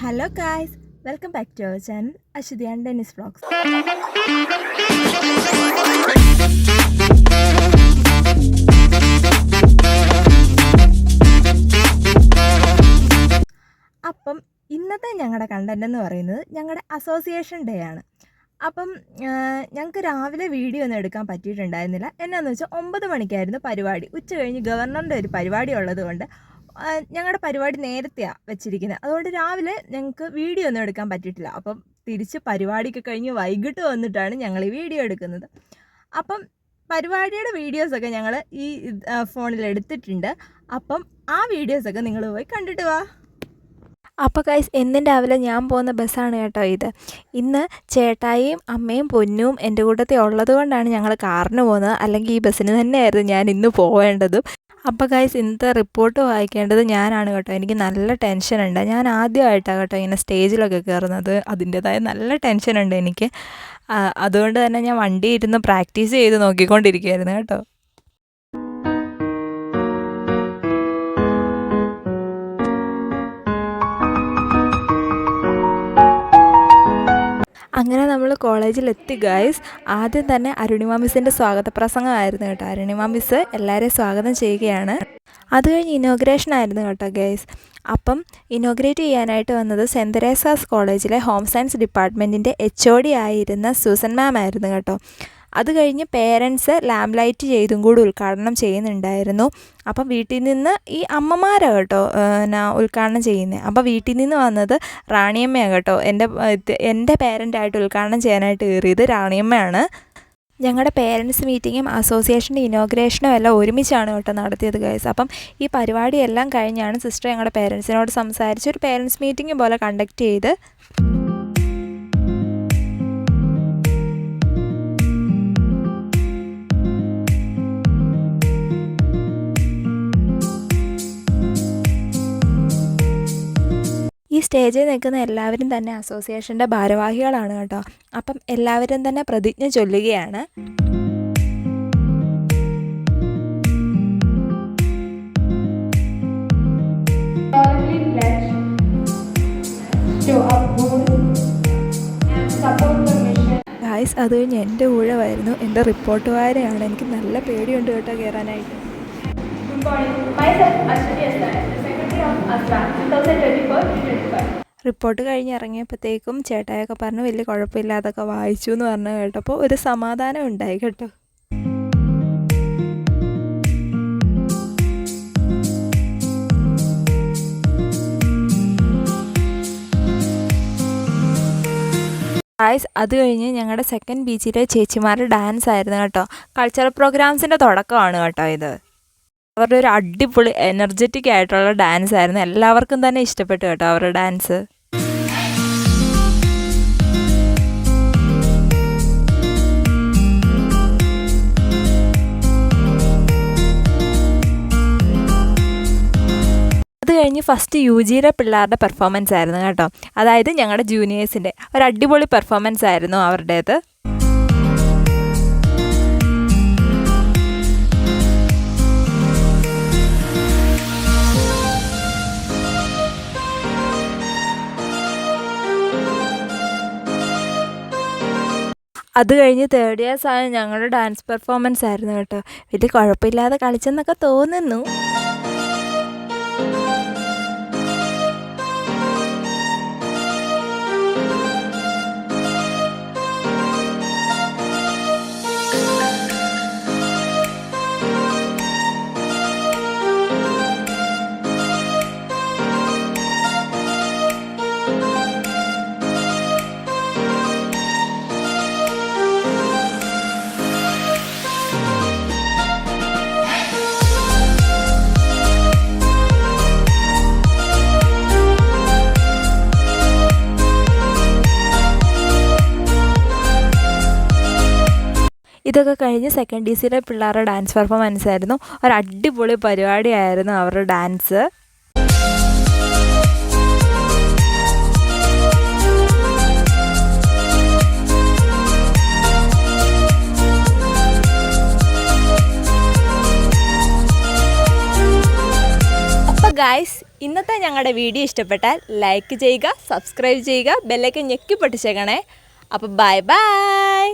Hello guys, welcome back to our channel Ashidi and Dennis Vlogs. അപ്പം ഇന്നത്തെ ഞങ്ങളുടെ content എന്ന് പറയുന്നത് ഞങ്ങളുടെ അസോസിയേഷൻ ഡേ ആണ്. അപ്പം ഞങ്ങൾക്ക് രാവിലെ വീഡിയോ ഒന്നും എടുക്കാൻ പറ്റിയിട്ടുണ്ടായിരുന്നില്ല. എന്നാന്ന് വെച്ചാൽ 9 മണിക്കായിരുന്നു പരിപാടി. ഉച്ച കഴിഞ്ഞ് ഗവർണറിൻ്റെ ഒരു പരിപാടി ഉള്ളത് കൊണ്ട് ഞങ്ങളുടെ പരിപാടി നേരത്തെയാണ് വെച്ചിരിക്കുന്നത്. അതുകൊണ്ട് രാവിലെ ഞങ്ങൾക്ക് വീഡിയോ ഒന്നും എടുക്കാൻ പറ്റിയിട്ടില്ല. അപ്പം തിരിച്ച് പരിപാടിയൊക്കെ കഴിഞ്ഞ് വൈകിട്ട് വന്നിട്ടാണ് ഞങ്ങൾ ഈ വീഡിയോ എടുക്കുന്നത്. അപ്പം പരിപാടിയുടെ വീഡിയോസൊക്കെ ഞങ്ങൾ ഈ ഫോണിൽ എടുത്തിട്ടുണ്ട്. അപ്പം ആ വീഡിയോസൊക്കെ നിങ്ങൾ പോയി കണ്ടിട്ട് വാ. അപ്പോൾ ഗൈസ്, എന്നും രാവിലെ ഞാൻ പോകുന്ന ബസ്സാണ് കേട്ടോ ഇത്. ഇന്ന് ചേട്ടായിയും അമ്മയും പൊന്നും എൻ്റെ കൂട്ടത്തിൽ ഉള്ളത് കൊണ്ടാണ് ഞങ്ങൾ കാറിന് പോകുന്നത്. അല്ലെങ്കിൽ ഈ ബസ്സിന് തന്നെയായിരുന്നു ഞാൻ ഇന്ന് പോവേണ്ടതും. അപ്പോൾ ഗൈസ്, ഇന്നത്തെ റിപ്പോർട്ട് വായിക്കേണ്ടത് ഞാനാണ് കേട്ടോ. എനിക്ക് നല്ല ടെൻഷനുണ്ട്. ഞാൻ ആദ്യമായിട്ടാണ് കേട്ടോ ഇങ്ങനെ സ്റ്റേജിലൊക്കെ കയറുന്നത്. അതിൻ്റേതായ നല്ല ടെൻഷനുണ്ട് എനിക്ക്. അതുകൊണ്ട് തന്നെ ഞാൻ വണ്ടി ഇരുന്ന് പ്രാക്ടീസ് ചെയ്ത് നോക്കിക്കൊണ്ടിരിക്കുകയായിരുന്നു കേട്ടോ. അങ്ങനെ നമ്മൾ കോളേജിലെത്തി ഗൈസ്. ആദ്യം തന്നെ അരുണിമ മിസ്സിൻ്റെ സ്വാഗത പ്രസംഗമായിരുന്നു കേട്ടോ. അരുണിമ മിസ്സ് എല്ലാവരെയും സ്വാഗതം ചെയ്യുകയാണ്. അത് കഴിഞ്ഞ് ഇനോഗ്രേഷൻ ആയിരുന്നു കേട്ടോ ഗൈസ്. അപ്പം ഇനോഗ്രേറ്റ് ചെയ്യാനായിട്ട് വന്നത് സെൻറ്റ് തെരേസാസ് കോളേജിലെ ഹോം സയൻസ് ഡിപ്പാർട്ട്മെൻറ്റിൻ്റെ HOD ആയിരുന്ന സൂസൻ മാം ആയിരുന്നു കേട്ടോ. അത് കഴിഞ്ഞ് പേരൻസ് ലാമ്പ് ലൈറ്റ് ചെയ്തും കൂടി ഉദ്ഘാടനം ചെയ്യുന്നുണ്ടായിരുന്നു. അപ്പം വീട്ടിൽ നിന്ന് ഈ അമ്മമാരാണ് കേട്ടോ ഉദ്ഘാടനം ചെയ്യുന്നത്. അപ്പോൾ വീട്ടിൽ നിന്ന് വന്നത് റാണിയമ്മയാണ് കേട്ടോ. എൻ്റെ പേരൻ്റായിട്ട് ഉദ്ഘാടനം ചെയ്യാനായിട്ട് കയറിയത് റാണിയമ്മയാണ്. ഞങ്ങളുടെ പേരൻസ് മീറ്റിങ്ങും അസോസിയേഷൻ്റെ ഇനോഗ്രേഷനും എല്ലാം ഒരുമിച്ചാണ് കേട്ടോ നടത്തിയത് ഗൈസ്. അപ്പം ഈ പരിപാടിയെല്ലാം കഴിഞ്ഞാണ് സിസ്റ്റർ ഞങ്ങളുടെ പേരൻസിനോട് സംസാരിച്ച് ഒരു പേരൻസ് മീറ്റിംഗ് പോലെ കണ്ടക്ട് ചെയ്ത്. ഈ സ്റ്റേജിൽ നിൽക്കുന്ന എല്ലാവരും തന്നെ അസോസിയേഷൻ്റെ ഭാരവാഹികളാണ് കേട്ടോ. അപ്പം എല്ലാവരും തന്നെ പ്രതിജ്ഞ ചൊല്ലുകയാണ്. ഗൈസ്, അത് കഴിഞ്ഞ് എൻ്റെ ഊഴമായിരുന്നു. എൻ്റെ റിപ്പോർട്ട് വായനയാണ്. എനിക്ക് നല്ല പേടിയുണ്ട് കേട്ടോ കയറാനായിട്ട്. റിപ്പോർട്ട് കഴിഞ്ഞ് ഇറങ്ങിയപ്പോഴത്തേക്കും ചേട്ടായൊക്കെ പറഞ്ഞു വലിയ കുഴപ്പമില്ലാതൊക്കെ വായിച്ചു എന്ന് പറഞ്ഞു കേട്ടപ്പോൾ ഒരു സമാധാനം ഉണ്ടായി കേട്ടോ. ഗൈസ്, അത് കഴിഞ്ഞ് ഞങ്ങളുടെ സെക്കൻഡ് ബീച്ചിലെ ചേച്ചിമാരുടെ ഡാൻസ് ആയിരുന്നു കേട്ടോ. കൾച്ചറൽ പ്രോഗ്രാംസിൻ്റെ തുടക്കമാണ് കേട്ടോ ഇത്. അവരുടെ ഒരു അടിപൊളി എനർജറ്റിക് ആയിട്ടുള്ള ഡാൻസ് ആയിരുന്നു. എല്ലാവർക്കും തന്നെ ഇഷ്ടപ്പെട്ടു കേട്ടോ അവരുടെ ഡാൻസ്. അത് കഴിഞ്ഞ് ഫസ്റ്റ് UGയിലെ പിള്ളേരുടെ പെർഫോമൻസ് ആയിരുന്നു കേട്ടോ. അതായത് ഞങ്ങളുടെ ജൂനിയേഴ്സിൻ്റെ ഒരു അടിപൊളി പെർഫോമൻസ് ആയിരുന്നു അവരുടേത്. അത് കഴിഞ്ഞ് തേർഡ് ഇയേഴ്സ് ആയ ഞങ്ങളുടെ ഡാൻസ് പെർഫോമൻസ് ആയിരുന്നു കേട്ടോ. വലിയ കുഴപ്പമില്ലാതെ കളിച്ചെന്നൊക്കെ തോന്നുന്നു. ഇതൊക്കെ കഴിഞ്ഞ് സെക്കൻഡ് DCയിലെ പിള്ളേരുടെ ഡാൻസ് പെർഫോമൻസ് ആയിരുന്നു. ഒരു അടിപൊളി പരിപാടിയായിരുന്നു അവരുടെ ഡാൻസ്. അപ്പോൾ ഗൈസ്, ഇന്നത്തെ ഞങ്ങളുടെ വീഡിയോ ഇഷ്ടപ്പെട്ടാൽ ലൈക്ക് ചെയ്യുക, സബ്സ്ക്രൈബ് ചെയ്യുക, ബെല്ലൈക്കൻ ഞെക്കി പൊട്ടിച്ചേക്കണേ. അപ്പോൾ ബൈ ബൈ.